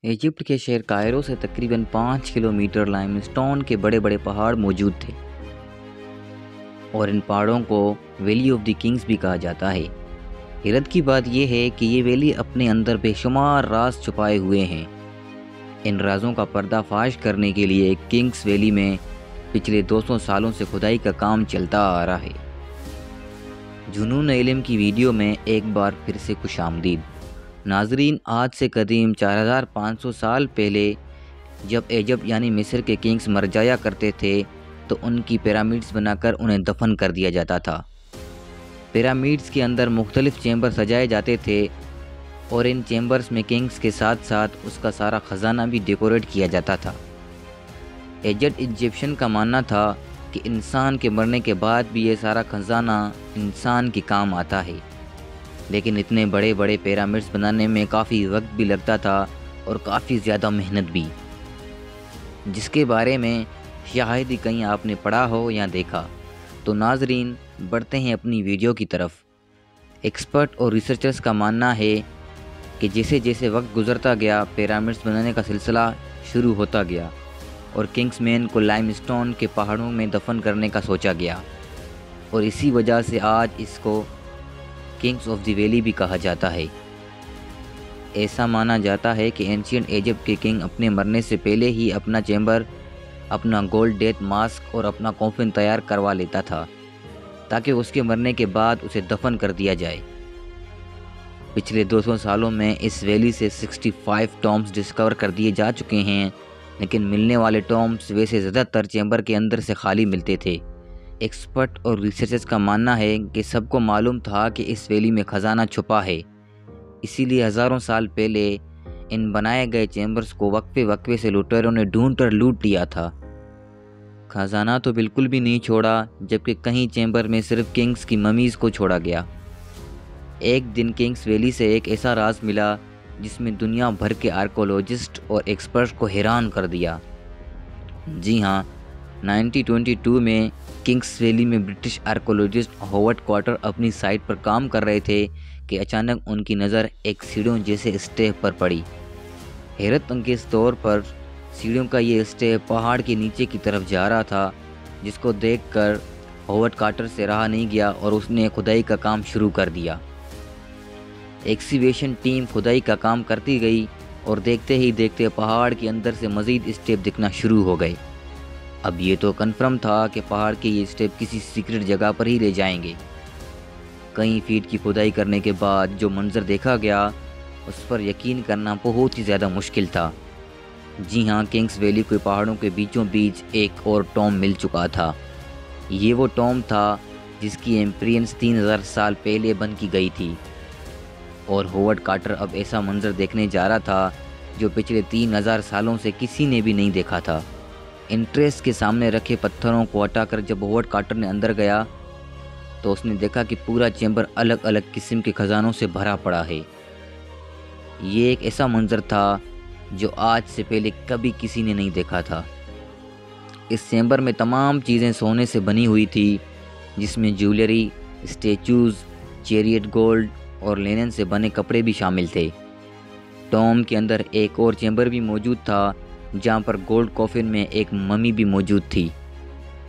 Egypt کے شہر Cairo سے تقریباً 5 کلومیٹر لائم اسٹون کے بڑے بڑے پہاڑ موجود تھے اور ان پہاڑوں کو ویلی آف دی کنگز بھی کہا جاتا ہے۔ حیرت کی بات یہ ہے کہ یہ ویلی اپنے اندر بے شمار راز چھپائے ہوئے ہیں۔ ان رازوں کا پردہ فاش کرنے کے لیے کنگز ویلی میں پچھلے 200 سالوں سے کھدائی کا کام چلتا آ رہا ہے۔ جنون علم کی ویڈیو میں ایک بار پھر سے خوش آمدید۔ ناظرین، آج سے قدیم 4500 سال پہلے جب ایجپٹ یعنی مصر کے کنگز مر جایا کرتے تھے تو ان کی پیرامڈز بنا کر انہیں دفن کر دیا جاتا تھا۔ پیرامڈز کے اندر مختلف چیمبر سجائے جاتے تھے اور ان چیمبرز میں کنگز کے ساتھ ساتھ اس کا سارا خزانہ بھی ڈیکوریٹ کیا جاتا تھا۔ ایجپٹ ایجپشن کا ماننا تھا کہ انسان کے مرنے کے بعد بھی یہ سارا خزانہ انسان کے کام آتا ہے، لیکن اتنے بڑے بڑے پیرامڈز بنانے میں کافی وقت بھی لگتا تھا اور کافی زیادہ محنت بھی، جس کے بارے میں شاید ہی کہیں آپ نے پڑھا ہو یا دیکھا۔ تو ناظرین، بڑھتے ہیں اپنی ویڈیو کی طرف۔ ایکسپرٹ اور ریسرچرز کا ماننا ہے کہ جیسے جیسے وقت گزرتا گیا پیرامڈز بنانے کا سلسلہ شروع ہوتا گیا اور کنگز مین کو لائم اسٹون کے پہاڑوں میں دفن کرنے کا سوچا گیا، اور اسی وجہ سے آج اس کو کنگز آف دی ویلی بھی کہا جاتا ہے۔ ایسا مانا جاتا ہے کہ اینشینٹ ایجپٹ کے کنگ اپنے مرنے سے پہلے ہی اپنا چیمبر، اپنا گولڈ ڈیتھ ماسک اور اپنا کوفن تیار کروا لیتا تھا تاکہ اس کے مرنے کے بعد اسے دفن کر دیا جائے۔ پچھلے 200 سالوں میں اس ویلی سے 65 ٹومبز ڈسکور کر دیے جا چکے ہیں، لیکن ملنے والے ٹومبز ویسے زیادہ تر چیمبر کے اندر سے خالی ملتے تھے۔ ایکسپرٹ اور ریسرچرز کا ماننا ہے کہ سب کو معلوم تھا کہ اس ویلی میں خزانہ چھپا ہے، اسی لیے ہزاروں سال پہلے ان بنائے گئے چیمبرز کو وقفے وقفے سے لوٹیروں نے ڈھونڈ کر لوٹ لیا تھا۔ خزانہ تو بالکل بھی نہیں چھوڑا، جبکہ کہیں چیمبر میں صرف کنگز کی ممیز کو چھوڑا گیا۔ ایک دن کنگز ویلی سے ایک ایسا راز ملا جس میں دنیا بھر کے آرکیولوجسٹ اور ایکسپرٹ کو حیران کر دیا۔ جی ہاں، 1922 میں کنگز ویلی میں برٹش آرکیولوجسٹ ہوورڈ کارٹر اپنی سائٹ پر کام کر رہے تھے کہ اچانک ان کی نظر ایک سیڑھیوں جیسے اسٹیپ پر پڑی۔ حیرت انگیز طور پر سیڑھیوں کا یہ اسٹیپ پہاڑ کے نیچے کی طرف جا رہا تھا، جس کو دیکھ کر ہوورڈ کارٹر سے رہا نہیں گیا اور اس نے کھدائی کا کام شروع کر دیا۔ ایکسکیویشن ٹیم کھدائی کا کام کرتی گئی اور دیکھتے ہی دیکھتے پہاڑ کے اندر سے مزید اسٹیپ دکھنا شروع ہو گئے۔ اب یہ تو کنفرم تھا کہ پہاڑ کے یہ اسٹیپ کسی سیکرٹ جگہ پر ہی لے جائیں گے۔ کئی فیٹ کی کھدائی کرنے کے بعد جو منظر دیکھا گیا اس پر یقین کرنا بہت ہی زیادہ مشکل تھا۔ جی ہاں، کنگز ویلی کے پہاڑوں کے بیچوں بیچ ایک اور ٹوم مل چکا تھا۔ یہ وہ ٹوم تھا جس کی ایمپرینس 3000 سال پہلے بن کی گئی تھی، اور ہوورڈ کارٹر اب ایسا منظر دیکھنے جا رہا تھا جو پچھلے 3000 سالوں سے کسی نے بھی نہیں دیکھا تھا۔ انٹریس کے سامنے رکھے پتھروں کو ہٹا کر جب ہوورڈ کارٹر نے اندر گیا تو اس نے دیکھا کہ پورا چیمبر الگ الگ قسم کے خزانوں سے بھرا پڑا ہے۔ یہ ایک ایسا منظر تھا جو آج سے پہلے کبھی کسی نے نہیں دیکھا تھا۔ اس چیمبر میں تمام چیزیں سونے سے بنی ہوئی تھی، جس میں جیولری، اسٹیچوز، چیریٹ گولڈ اور لینن سے بنے کپڑے بھی شامل تھے۔ ٹوم کے اندر ایک اور چیمبر بھی موجود تھا جہاں پر گولڈ کوفن میں ایک ممی بھی موجود تھی،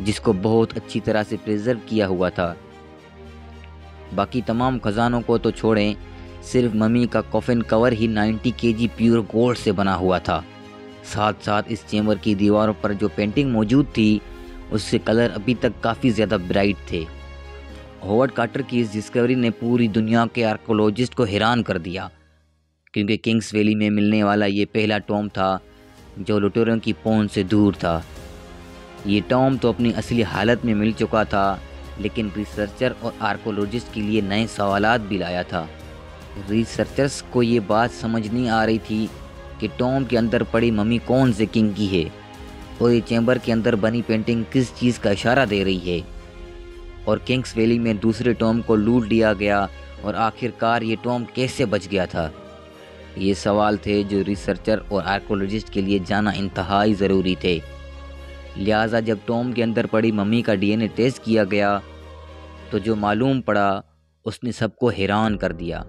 جس کو بہت اچھی طرح سے پریزرو کیا ہوا تھا۔ باقی تمام خزانوں کو تو چھوڑیں، صرف ممی کا کوفن کور ہی 90 kg پیور گولڈ سے بنا ہوا تھا۔ ساتھ ساتھ اس چیمبر کی دیواروں پر جو پینٹنگ موجود تھی اس کے کلر ابھی تک کافی زیادہ برائٹ تھے۔ ہوورڈ کارٹر کی اس ڈسکوری نے پوری دنیا کے آرکیولوجسٹ کو حیران کر دیا، کیونکہ کنگز ویلی میں ملنے والا یہ پہلا ٹوم تھا جو لوٹیروں کی پہنچ سے دور تھا۔ یہ ٹوم تو اپنی اصلی حالت میں مل چکا تھا، لیکن ریسرچر اور آرکیولوجسٹ کے لیے نئے سوالات بھی لایا تھا۔ ریسرچرز کو یہ بات سمجھ نہیں آ رہی تھی کہ ٹوم کے اندر پڑی ممی کون سے کنگ کی ہے، اور یہ چیمبر کے اندر بنی پینٹنگ کس چیز کا اشارہ دے رہی ہے، اور کنگز ویلی میں دوسرے ٹوم کو لوٹ لیا گیا اور آخر کار یہ ٹوم کیسے بچ گیا تھا۔ یہ سوال تھے جو ریسرچر اور آرکیولوجسٹ کے لیے جانا انتہائی ضروری تھے۔ لہٰذا جب ٹوم کے اندر پڑی ممی کا DNA ٹیسٹ کیا گیا تو جو معلوم پڑا اس نے سب کو حیران کر دیا۔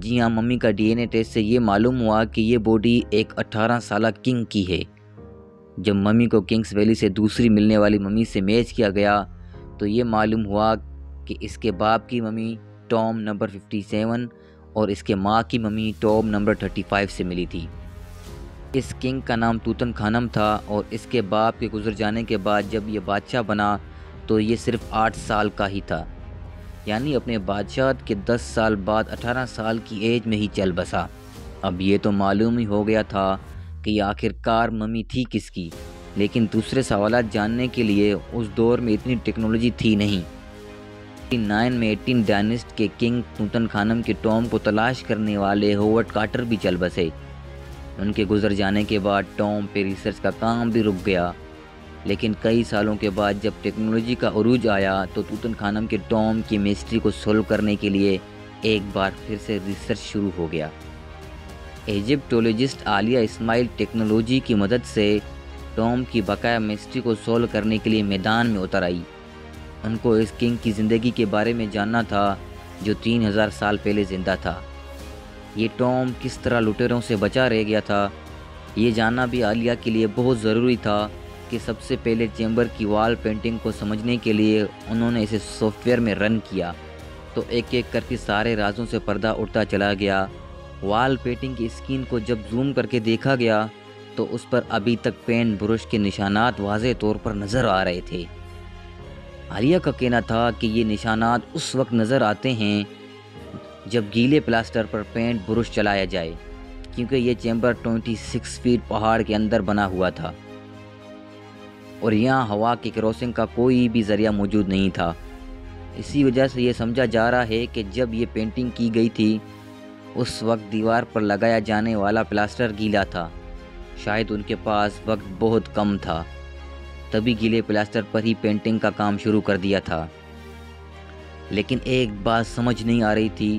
جی ہاں، ممی کا DNA ٹیسٹ سے یہ معلوم ہوا کہ یہ باڈی ایک 18 سالہ کنگ کی ہے۔ جب ممی کو کنگس ویلی سے دوسری ملنے والی ممی سے میچ کیا گیا تو یہ معلوم ہوا کہ اس کے باپ کی ممی ٹام نمبر 57 اور اس کے ماں کی ممی ٹام نمبر 35 سے ملی تھی۔ اس کنگ کا نام توتن خانم تھا اور اس کے باپ کے گزر جانے کے بعد جب یہ بادشاہ بنا تو یہ صرف 8 سال کا ہی تھا، یعنی اپنے بادشاہت کے 10 سال بعد 18 سال کی ایج میں ہی چل بسا۔ اب یہ تو معلوم ہی ہو گیا تھا کہ یہ آخر کار ممی تھی کس کی، لیکن دوسرے سوالات جاننے کے لیے اس دور میں اتنی ٹیکنالوجی تھی نہیں۔ 9 میں 18 ڈائنسٹ کے کنگ توتن خانم کے ٹام کو تلاش کرنے والے ہوورڈ کارٹر بھی چل بسے۔ ان کے گزر جانے کے بعد ٹام پہ ریسرچ کا کام بھی رک گیا، لیکن کئی سالوں کے بعد جب ٹیکنالوجی کا عروج آیا تو توتن خانم کے ٹام کی مسٹری کو سولو کرنے کے لیے ایک بار پھر سے ریسرچ شروع ہو گیا۔ ایجپٹولوجسٹ عالیہ اسماعیل ٹیکنالوجی کی مدد سے ٹام کی بقایا مسٹری کو سولو کرنے کے لیے میدان میں اتر آئی۔ ان کو اس کنگ کی زندگی کے بارے میں جاننا تھا جو 3000 سال پہلے زندہ تھا۔ یہ ٹام کس طرح لٹیروں سے بچا رہ گیا تھا، یہ جاننا بھی عالیہ کے لیے بہت ضروری تھا کہ سب سے پہلے چیمبر کی وال پینٹنگ کو سمجھنے کے لیے انہوں نے اسے سافٹ ویئر میں رن کیا تو ایک ایک کر کے سارے رازوں سے پردہ اٹھتا چلا گیا۔ وال پینٹنگ کی اسکرین کو جب زوم کر کے دیکھا گیا تو اس پر ابھی تک پینٹ برش کے نشانات واضح طور پر نظر آ رہے تھے۔ عالیہ کا کہنا تھا کہ یہ نشانات اس وقت نظر آتے ہیں جب گیلے پلاسٹر پر پینٹ برش چلایا جائے، کیونکہ یہ چیمبر 26 فیٹ پہاڑ کے اندر بنا ہوا تھا اور یہاں ہوا کی کراسنگ کا کوئی بھی ذریعہ موجود نہیں تھا۔ اسی وجہ سے یہ سمجھا جا رہا ہے کہ جب یہ پینٹنگ کی گئی تھی اس وقت دیوار پر لگایا جانے والا پلاسٹر گیلا تھا، شاید ان کے پاس وقت بہت کم تھا، تبھی گیلے پلاسٹر پر ہی پینٹنگ کا کام شروع کر دیا تھا۔ لیکن ایک بات سمجھ نہیں آ رہی تھی،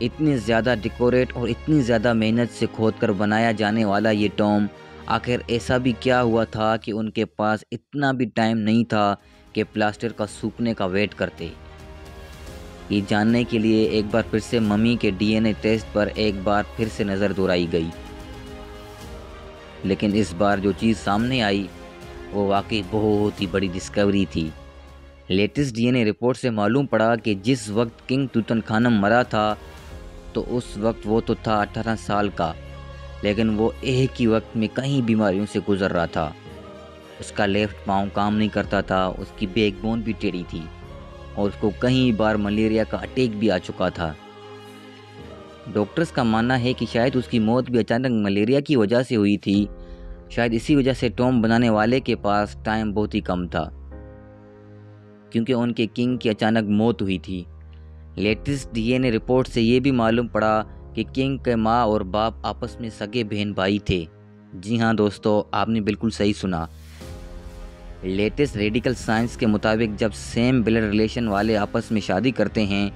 اتنی زیادہ ڈیکوریٹ اور اتنی زیادہ محنت سے کھود کر بنایا جانے والا یہ ٹام، آخر ایسا بھی کیا ہوا تھا کہ ان کے پاس اتنا بھی ٹائم نہیں تھا کہ پلاسٹر کا سوکھنے کا ویٹ کرتے۔ یہ جاننے کے لیے ایک بار پھر سے ممی کے DNA ٹیسٹ پر ایک بار پھر سے نظر دوڑائی گئی، لیکن اس بار جو چیز سامنے آئی وہ واقعی بہت ہی بڑی ڈسکوری تھی۔ لیٹسٹ DNA رپورٹ سے معلوم پڑا کہ جس وقت کنگ توتن خانم مرا تھا تو اس وقت وہ تو تھا 18 سال کا، لیکن وہ ایک ہی وقت میں کئی بیماریوں سے گزر رہا تھا۔ اس کا لیفٹ پاؤں کام نہیں کرتا تھا، اس کی بیک بون بھی ٹیڑھی تھی اور اس کو کئی بار ملیریا کا اٹیک بھی آ چکا تھا۔ ڈاکٹرز کا ماننا ہے کہ شاید اس کی موت بھی اچانک ملیریا کی وجہ سے ہوئی تھی، شاید اسی وجہ سے ٹام بنانے والے کے پاس ٹائم بہت ہی کم تھا، کیونکہ ان کے کنگ کی اچانک موت ہوئی تھی۔ لیٹسٹ DNA رپورٹ سے یہ بھی معلوم پڑا کہ کنگ کے ماں اور باپ آپس میں سگے بہن بھائی تھے۔ جی ہاں دوستو، آپ نے بالکل صحیح سنا۔ لیٹسٹ ریڈیکل سائنس کے مطابق جب سیم بلڈ ریلیشن والے آپس میں شادی کرتے ہیں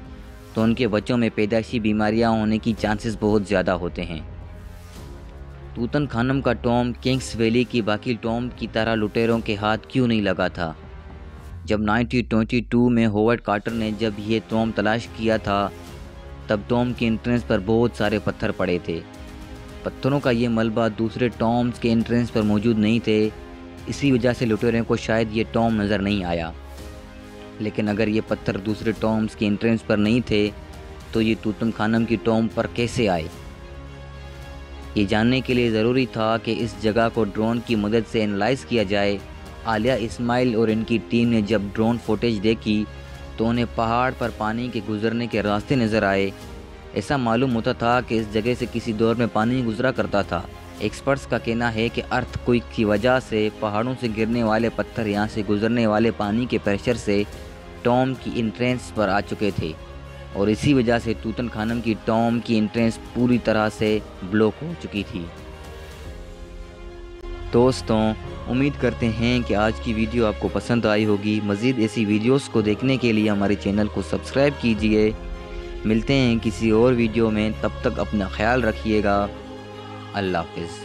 تو ان کے بچوں میں پیدائشی بیماریاں ہونے کی چانسز بہت زیادہ ہوتے ہیں۔ توتن خانم کا ٹام کنگس ویلی کی باقی ٹام کی طرح لٹیروں کے ہاتھ کیوں نہیں لگا تھا؟ جب 1922 میں ہوورڈ کارٹر نے جب یہ ٹام تلاش کیا تھا تب ٹام کے انٹرنس پر بہت سارے پتھر پڑے تھے۔ پتھروں کا یہ ملبہ دوسرے ٹامز کے انٹرنس پر موجود نہیں تھے، اسی وجہ سے لٹیروں کو شاید یہ ٹام نظر نہیں آیا۔ لیکن اگر یہ پتھر دوسرے ٹامز کے انٹرنس پر نہیں تھے تو یہ توتن خانم کی ٹام پر کیسے آئے؟ یہ جاننے کے لیے ضروری تھا کہ اس جگہ کو ڈرون کی مدد سے انالائز کیا جائے۔ عالیہ اسماعیل اور ان کی ٹیم نے جب ڈرون فوٹیج دیکھی تو انہیں پہاڑ پر پانی کے گزرنے کے راستے نظر آئے۔ ایسا معلوم ہوتا تھا کہ اس جگہ سے کسی دور میں پانی گزرا کرتا تھا۔ ایکسپرٹس کا کہنا ہے کہ ارتھ کوئک کی وجہ سے پہاڑوں سے گرنے والے پتھر یہاں سے گزرنے والے پانی کے پریشر سے ٹام کی انٹرنس پر آ چکے تھے اور اسی وجہ سے توتن خانم کی ٹام کی انٹرنس پوری طرح سے بلاک ہو چکی تھی۔ دوستوں، امید کرتے ہیں کہ آج کی ویڈیو آپ کو پسند آئی ہوگی۔ مزید ایسی ویڈیوز کو دیکھنے کے لیے ہمارے چینل کو سبسکرائب کیجئے۔ ملتے ہیں کسی اور ویڈیو میں، تب تک اپنا خیال رکھیے گا۔ اللہ حافظ۔